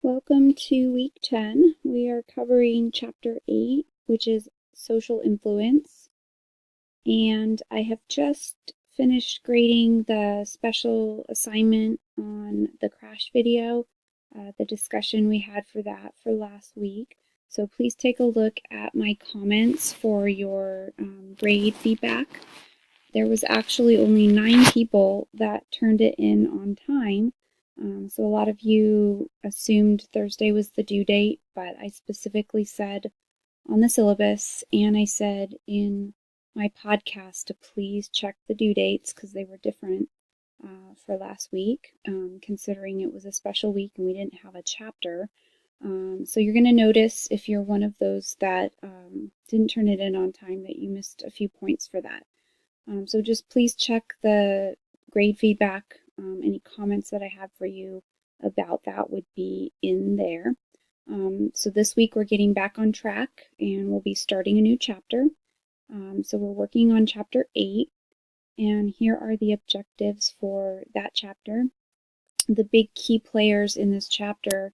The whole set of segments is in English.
Welcome to week 10. We are covering chapter 8, which is social influence. And I have just finished grading the special assignment on the crash video, the discussion we had for that for last week. So please take a look at my comments for your grade feedback. There was actually only 9 people that turned it in on time. So a lot of you assumed Thursday was the due date, but I specifically said on the syllabus and I said in my podcast to please check the due dates because they were different for last week, considering it was a special week and we didn't have a chapter. So you're going to notice if you're one of those that didn't turn it in on time that you missed a few points for that. So just please check the grade feedback. Any comments that I have for you about that would be in there. So this week we're getting back on track and we'll be starting a new chapter. So we're working on chapter 8, and here are the objectives for that chapter. The big key players in this chapter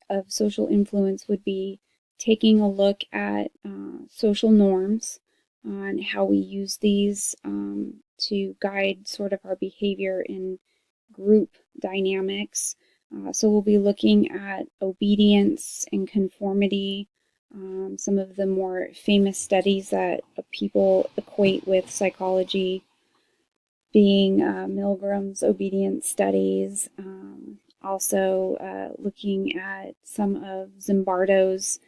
of social influence would be taking a look at social norms on how we use these to guide sort of our behavior in group dynamics. So we'll be looking at obedience and conformity, some of the more famous studies that people equate with psychology being Milgram's obedience studies, also looking at some of Zimbardo's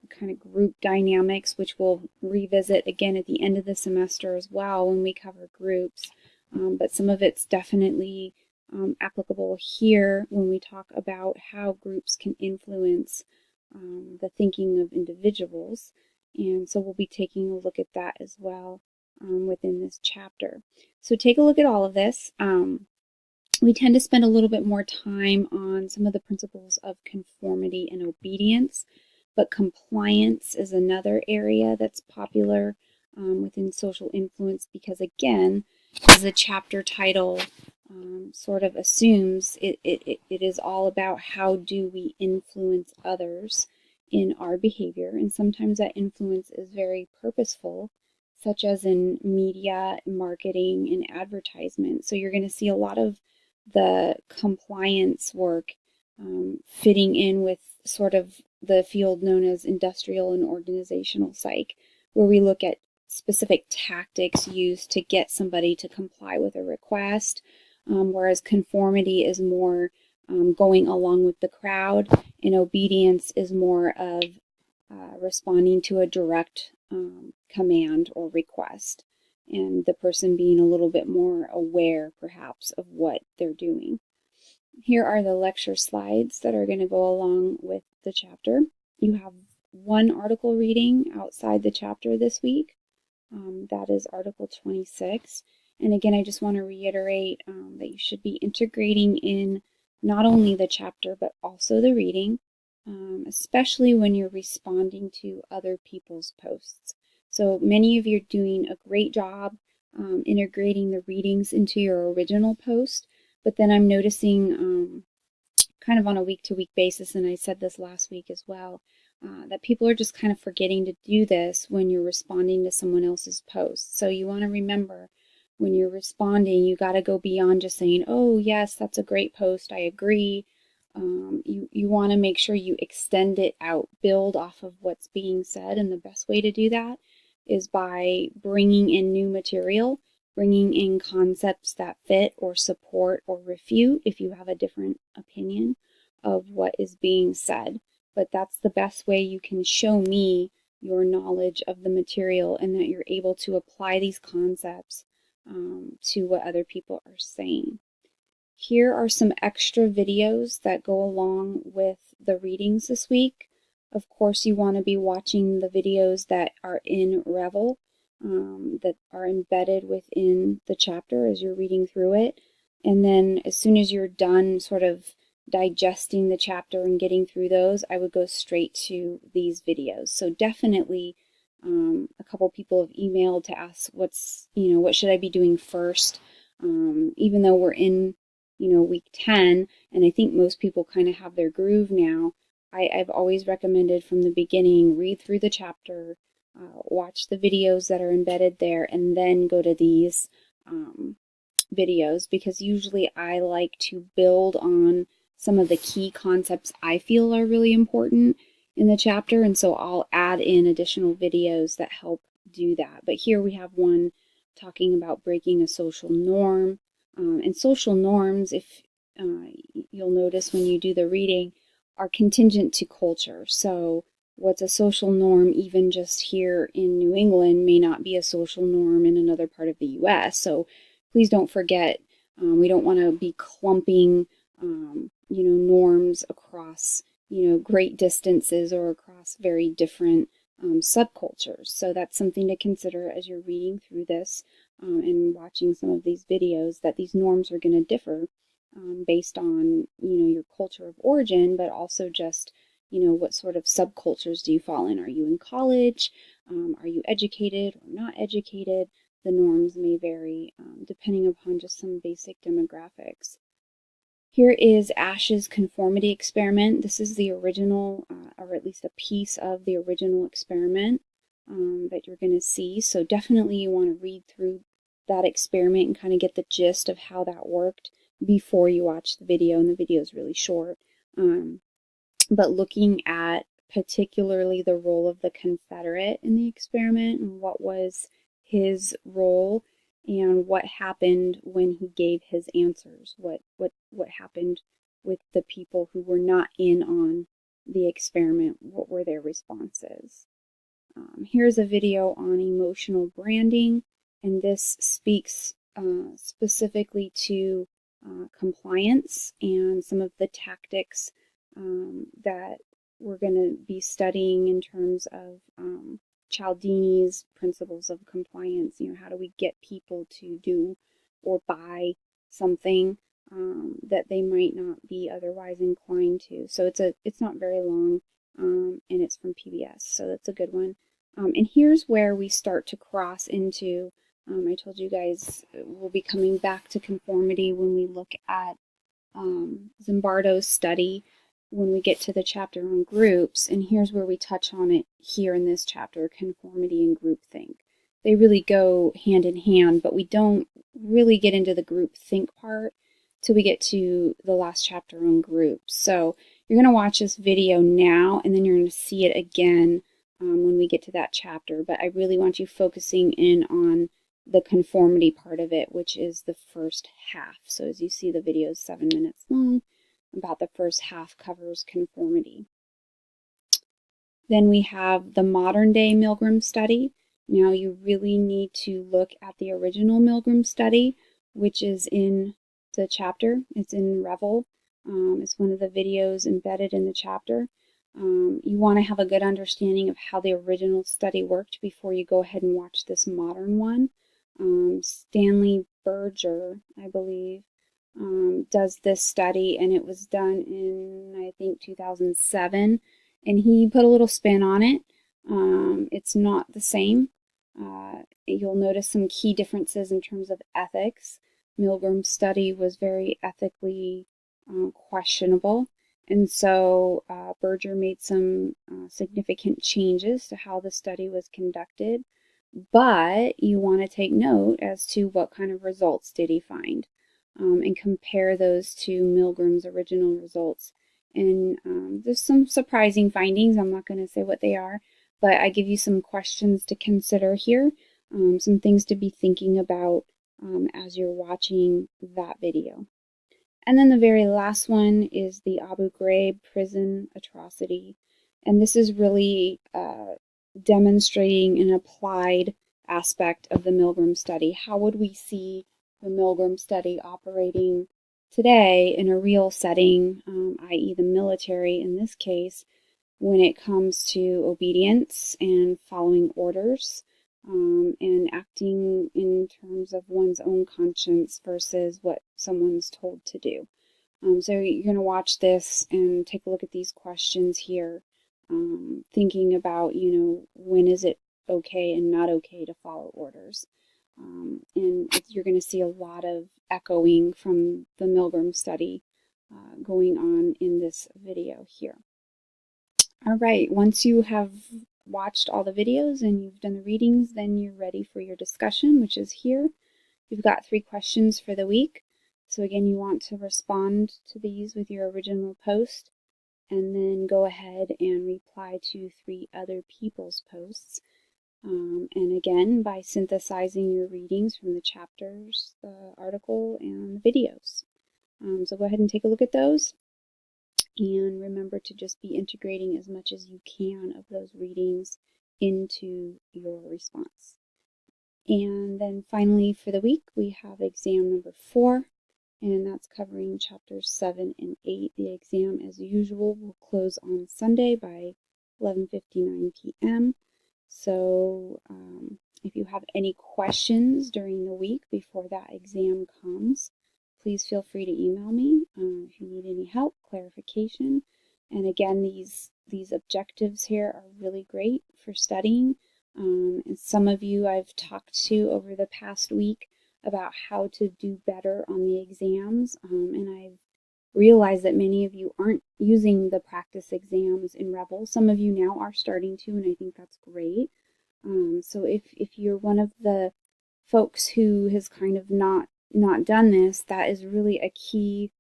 kind of group dynamics, which we'll revisit again at the end of the semester as well when we cover groups. But some of it's definitely applicable here when we talk about how groups can influence the thinking of individuals. And so we'll be taking a look at that as well within this chapter. So take a look at all of this. We tend to spend a little bit more time on some of the principles of conformity and obedience, but compliance is another area that's popular within social influence because, again, as the chapter title sort of assumes, it is all about how do we influence others in our behavior, and sometimes that influence is very purposeful, such as in media, marketing, and advertisement. So you're going to see a lot of the compliance work fitting in with sort of the field known as industrial and organizational psych, where we look at specific tactics used to get somebody to comply with a request, whereas conformity is more going along with the crowd, and obedience is more of responding to a direct command or request, and the person being a little bit more aware, perhaps, of what they're doing. Here are the lecture slides that are going to go along with the chapter. You have one article reading outside the chapter this week. That is Article 26. And again, I just want to reiterate that you should be integrating in not only the chapter, but also the reading, especially when you're responding to other people's posts. So many of you are doing a great job integrating the readings into your original post, but then I'm noticing kind of on a week-to-week basis, and I said this last week as well, that people are just kind of forgetting to do this when you're responding to someone else's post. So you want to remember when you're responding, you got to go beyond just saying, oh, yes, that's a great post, I agree. You want to make sure you extend it out, build off of what's being said, and the best way to do that is by bringing in new material, bringing in concepts that fit or support or refute if you have a different opinion of what is being said. But that's the best way you can show me your knowledge of the material and that you're able to apply these concepts to what other people are saying. Here are some extra videos that go along with the readings this week. Of course, you want to be watching the videos that are in Revel, that are embedded within the chapter as you're reading through it. And then as soon as you're done sort of digesting the chapter and getting through those, I would go straight to these videos. So definitely a couple people have emailed to ask what should I be doing first. Even though we're in week 10, and I think most people kind of have their groove now. I've always recommended from the beginning, read through the chapter, watch the videos that are embedded there, and then go to these videos, because usually I like to build on some of the key concepts I feel are really important in the chapter, and so I'll add in additional videos that help do that. But here we have one talking about breaking a social norm, and social norms, if you'll notice when you do the reading, are contingent to culture. So what's a social norm even just here in New England may not be a social norm in another part of the US. So please don't forget, we don't want to be clumping, norms across, great distances or across very different subcultures. So that's something to consider as you're reading through this and watching some of these videos, that these norms are going to differ based on, your culture of origin, but also just, what sort of subcultures do you fall in? Are you in college? Are you educated or not educated? The norms may vary depending upon just some basic demographics. Here is Ash's conformity experiment. This is the original, or at least a piece of the original experiment that you're going to see. So definitely you want to read through that experiment and kind of get the gist of how that worked before you watch the video, and the video is really short. But looking at particularly the role of the Confederate in the experiment and what was his role and what happened when he gave his answers, what happened with the people who were not in on the experiment, what were their responses. Here's a video on emotional branding, and this speaks specifically to compliance and some of the tactics that we're going to be studying in terms of Cialdini's principles of compliance. How do we get people to do or buy something that they might not be otherwise inclined to? So it's not very long, and it's from PBS, so that's a good one. And here's where we start to cross into, I told you guys we'll be coming back to conformity when we look at Zimbardo's study when we get to the chapter on groups, and here's where we touch on it here in this chapter, conformity and groupthink. They really go hand in hand, but we don't really get into the groupthink part till we get to the last chapter on groups. So you're going to watch this video now, and then you're going to see it again when we get to that chapter. But I really want you focusing in on the conformity part of it, which is the first half. So as you see, the video is 7 minutes long. About the first half covers conformity. Then we have the modern day Milgram study. Now you really need to look at the original Milgram study, which is in the chapter. It's in Revel. It's one of the videos embedded in the chapter. You want to have a good understanding of how the original study worked before you go ahead and watch this modern one. Stanley Berger, I believe, does this study, and it was done in, I think, 2007, and he put a little spin on it. It's not the same. You'll notice some key differences in terms of ethics. Milgram's study was very ethically questionable, and so Berger made some significant changes to how the study was conducted, but you want to take note as to what kind of results did he find. And compare those to Milgram's original results. And there's some surprising findings. I'm not going to say what they are, but I give you some questions to consider here, some things to be thinking about as you're watching that video. And then the very last one is the Abu Ghraib prison atrocity. And this is really demonstrating an applied aspect of the Milgram study. How would we see the Milgram study operating today in a real setting, i.e. the military in this case, when it comes to obedience and following orders and acting in terms of one's own conscience versus what someone's told to do. So you're going to watch this and take a look at these questions here, thinking about, when is it okay and not okay to follow orders. And you're going to see a lot of echoing from the Milgram study going on in this video here. All right, once you have watched all the videos and you've done the readings, then you're ready for your discussion, which is here. You've got 3 questions for the week. So again, you want to respond to these with your original post and then go ahead and reply to 3 other people's posts. And again, by synthesizing your readings from the chapters, the article, and the videos. So go ahead and take a look at those. And remember to just be integrating as much as you can of those readings into your response. And then finally for the week, we have exam number 4, and that's covering chapters 7 and 8. The exam, as usual, will close on Sunday by 11:59 p.m. So if you have any questions during the week before that exam comes, please feel free to email me if you need any help, clarification. And again, these objectives here are really great for studying. And some of you I've talked to over the past week about how to do better on the exams, and I've realized that many of you aren't using the practice exams in Rebel. Some of you now are starting to, and I think that's great. So if you're one of the folks who has kind of not done this, that is really a key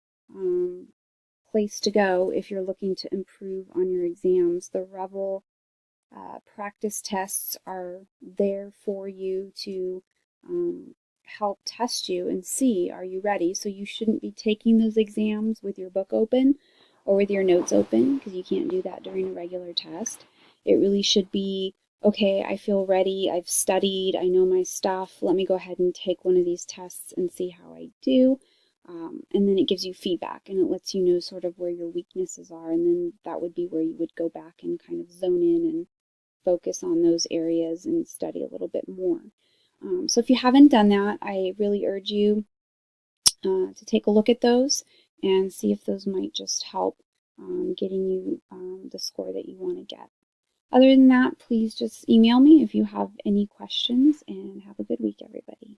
place to go if you're looking to improve on your exams. The Rebel practice tests are there for you to help test you and see, are you ready? So you shouldn't be taking those exams with your book open or with your notes open, because you can't do that during a regular test. It really should be, okay, I feel ready, I've studied, I know my stuff, let me go ahead and take one of these tests and see how I do. And then it gives you feedback and it lets you know sort of where your weaknesses are, and then that would be where you would go back and kind of zone in and focus on those areas and study a little bit more. So if you haven't done that, I really urge you to take a look at those and see if those might just help getting you the score that you want to get. Other than that, please just email me if you have any questions, and have a good week, everybody.